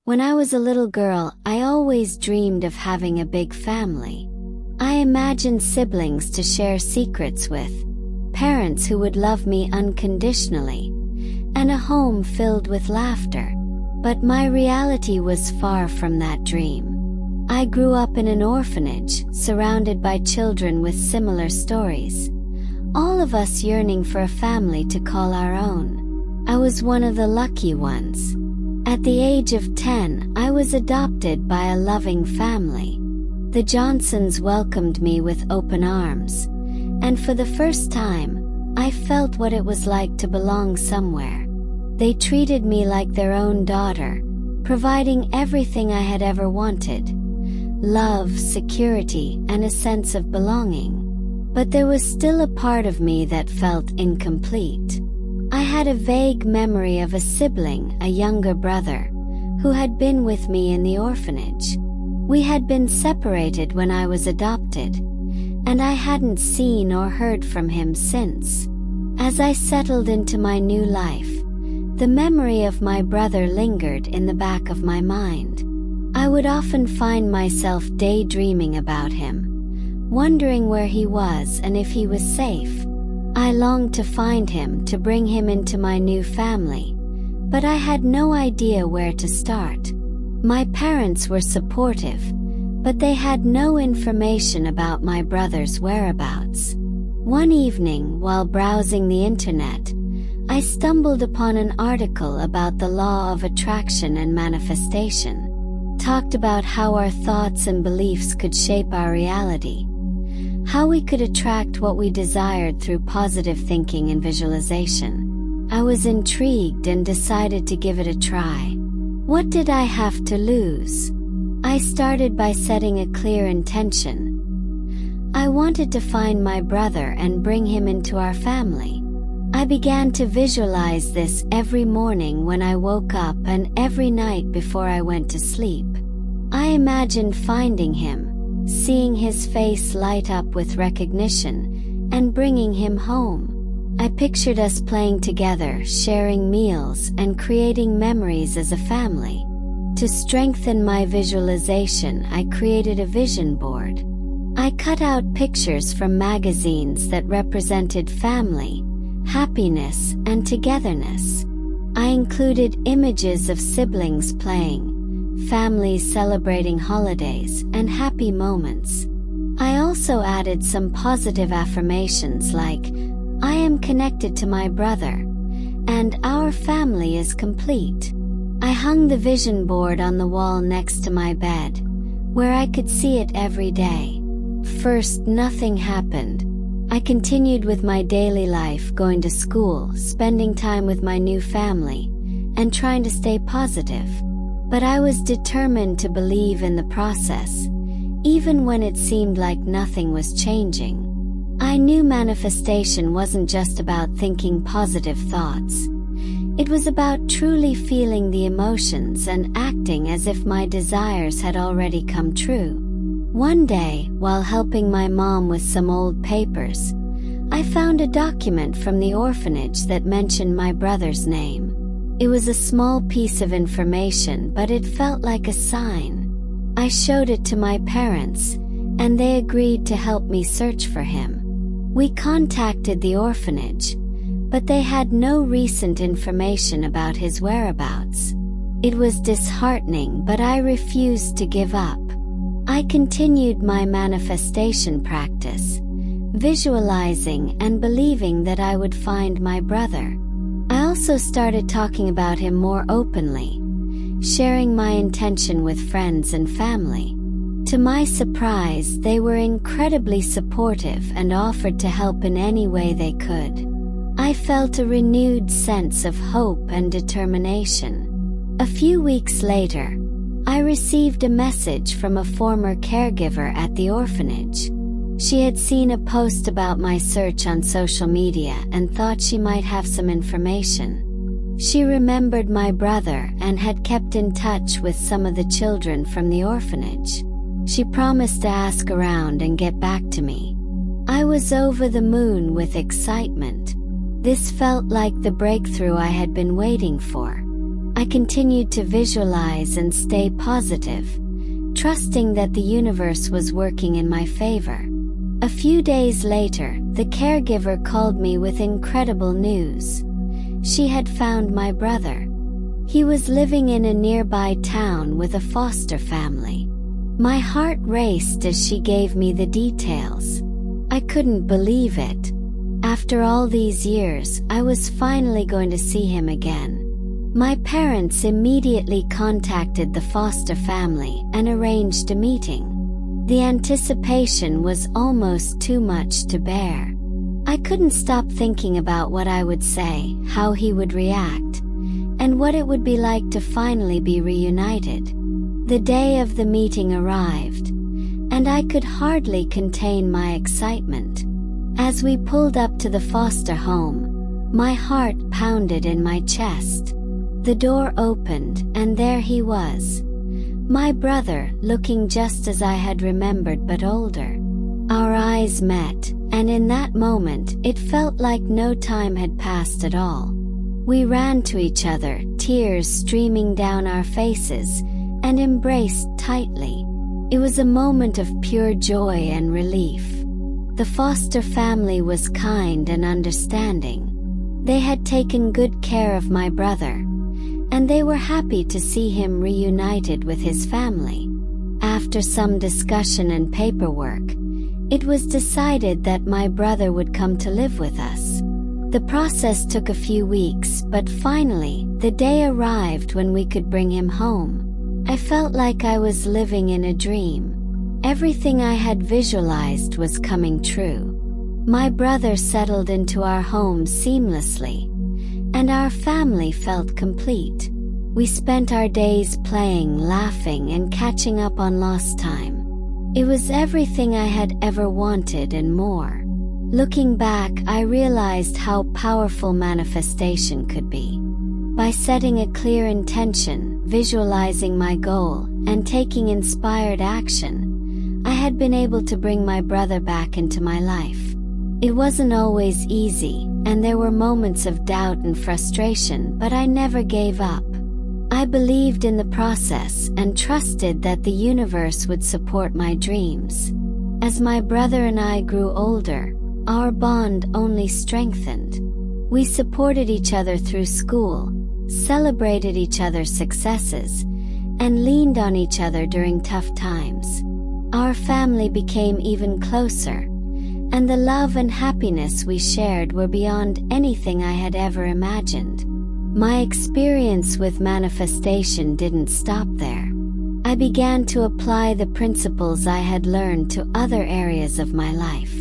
When I was a little girl, I always dreamed of having a big family. I imagined siblings to share secrets with, parents who would love me unconditionally, and a home filled with laughter. But my reality was far from that dream. I grew up in an orphanage, surrounded by children with similar stories, all of us yearning for a family to call our own. I was one of the lucky ones. At the age of 10, I was adopted by a loving family. The Johnsons welcomed me with open arms, and for the first time, I felt what it was like to belong somewhere. They treated me like their own daughter, providing everything I had ever wanted: love, security, and a sense of belonging. But there was still a part of me that felt incomplete. I had a vague memory of a sibling, a younger brother, who had been with me in the orphanage. We had been separated when I was adopted, and I hadn't seen or heard from him since. As I settled into my new life, the memory of my brother lingered in the back of my mind. I would often find myself daydreaming about him, wondering where he was and if he was safe. I longed to find him, to bring him into my new family, but I had no idea where to start. My parents were supportive, but they had no information about my brother's whereabouts. One evening, while browsing the internet, I stumbled upon an article about the law of attraction and manifestation. Talked about how our thoughts and beliefs could shape our reality, how we could attract what we desired through positive thinking and visualization. I was intrigued and decided to give it a try. What did I have to lose? I started by setting a clear intention. I wanted to find my brother and bring him into our family. I began to visualize this every morning when I woke up and every night before I went to sleep. I imagined finding him, seeing his face light up with recognition, and bringing him home. I pictured us playing together, sharing meals, and creating memories as a family. To strengthen my visualization, I created a vision board. I cut out pictures from magazines that represented family, happiness, and togetherness. I included images of siblings playing, families celebrating holidays, and happy moments. I also added some positive affirmations like, "I am connected to my brother," and "Our family is complete." I hung the vision board on the wall next to my bed, where I could see it every day. First, nothing happened. I continued with my daily life, going to school, spending time with my new family, and trying to stay positive. But I was determined to believe in the process, even when it seemed like nothing was changing. I knew manifestation wasn't just about thinking positive thoughts. It was about truly feeling the emotions and acting as if my desires had already come true. One day, while helping my mom with some old papers, I found a document from the orphanage that mentioned my brother's name. It was a small piece of information, but it felt like a sign. I showed it to my parents, and they agreed to help me search for him. We contacted the orphanage, but they had no recent information about his whereabouts. It was disheartening, but I refused to give up. I continued my manifestation practice, visualizing and believing that I would find my brother. I also started talking about him more openly, sharing my intention with friends and family. To my surprise, they were incredibly supportive and offered to help in any way they could. I felt a renewed sense of hope and determination. A few weeks later, I received a message from a former caregiver at the orphanage. She had seen a post about my search on social media and thought she might have some information. She remembered my brother and had kept in touch with some of the children from the orphanage. She promised to ask around and get back to me. I was over the moon with excitement. This felt like the breakthrough I had been waiting for. I continued to visualize and stay positive, trusting that the universe was working in my favor. A few days later, the caregiver called me with incredible news. She had found my brother. He was living in a nearby town with a foster family. My heart raced as she gave me the details. I couldn't believe it. After all these years, I was finally going to see him again. My parents immediately contacted the foster family and arranged a meeting. The anticipation was almost too much to bear. I couldn't stop thinking about what I would say, how he would react, and what it would be like to finally be reunited. The day of the meeting arrived, and I could hardly contain my excitement. As we pulled up to the foster home, my heart pounded in my chest. The door opened, and there he was. My brother, looking just as I had remembered but older. Our eyes met, and in that moment, it felt like no time had passed at all. We ran to each other, tears streaming down our faces, and embraced tightly. It was a moment of pure joy and relief. The foster family was kind and understanding. They had taken good care of my brother, and they were happy to see him reunited with his family. After some discussion and paperwork, it was decided that my brother would come to live with us. The process took a few weeks, but finally, the day arrived when we could bring him home. I felt like I was living in a dream. Everything I had visualized was coming true. My brother settled into our home seamlessly, and our family felt complete. We spent our days playing, laughing, and catching up on lost time. It was everything I had ever wanted and more. Looking back, I realized how powerful manifestation could be. By setting a clear intention, visualizing my goal, and taking inspired action, I had been able to bring my brother back into my life. It wasn't always easy, and there were moments of doubt and frustration, but I never gave up. I believed in the process and trusted that the universe would support my dreams. As my brother and I grew older, our bond only strengthened. We supported each other through school, celebrated each other's successes, and leaned on each other during tough times. Our family became even closer, and the love and happiness we shared were beyond anything I had ever imagined. My experience with manifestation didn't stop there. I began to apply the principles I had learned to other areas of my life.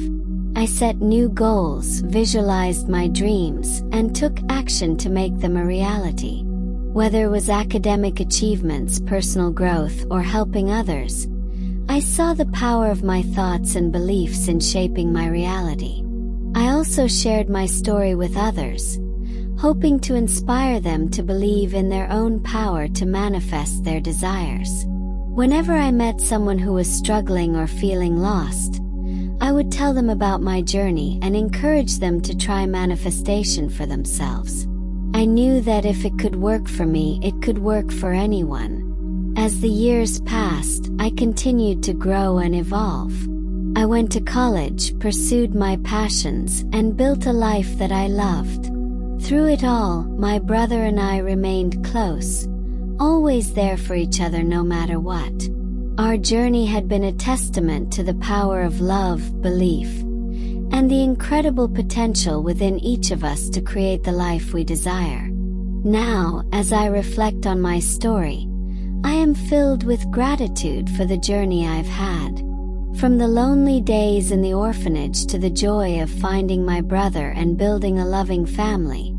I set new goals, visualized my dreams, and took action to make them a reality. Whether it was academic achievements, personal growth, or helping others, I saw the power of my thoughts and beliefs in shaping my reality. I also shared my story with others, hoping to inspire them to believe in their own power to manifest their desires. Whenever I met someone who was struggling or feeling lost, I would tell them about my journey and encourage them to try manifestation for themselves. I knew that if it could work for me, it could work for anyone. As the years passed, I continued to grow and evolve. I went to college, pursued my passions, and built a life that I loved. Through it all, my brother and I remained close, always there for each other no matter what. Our journey had been a testament to the power of love, belief, and the incredible potential within each of us to create the life we desire. Now, as I reflect on my story, I am filled with gratitude for the journey I've had. From the lonely days in the orphanage to the joy of finding my brother and building a loving family,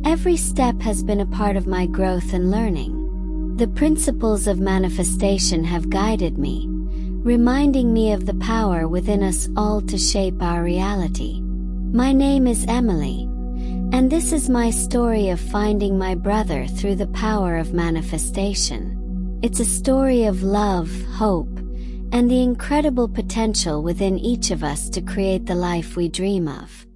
every step has been a part of my growth and learning. The principles of manifestation have guided me, reminding me of the power within us all to shape our reality. My name is Emily, and this is my story of finding my brother through the power of manifestation. It's a story of love, hope, and the incredible potential within each of us to create the life we dream of.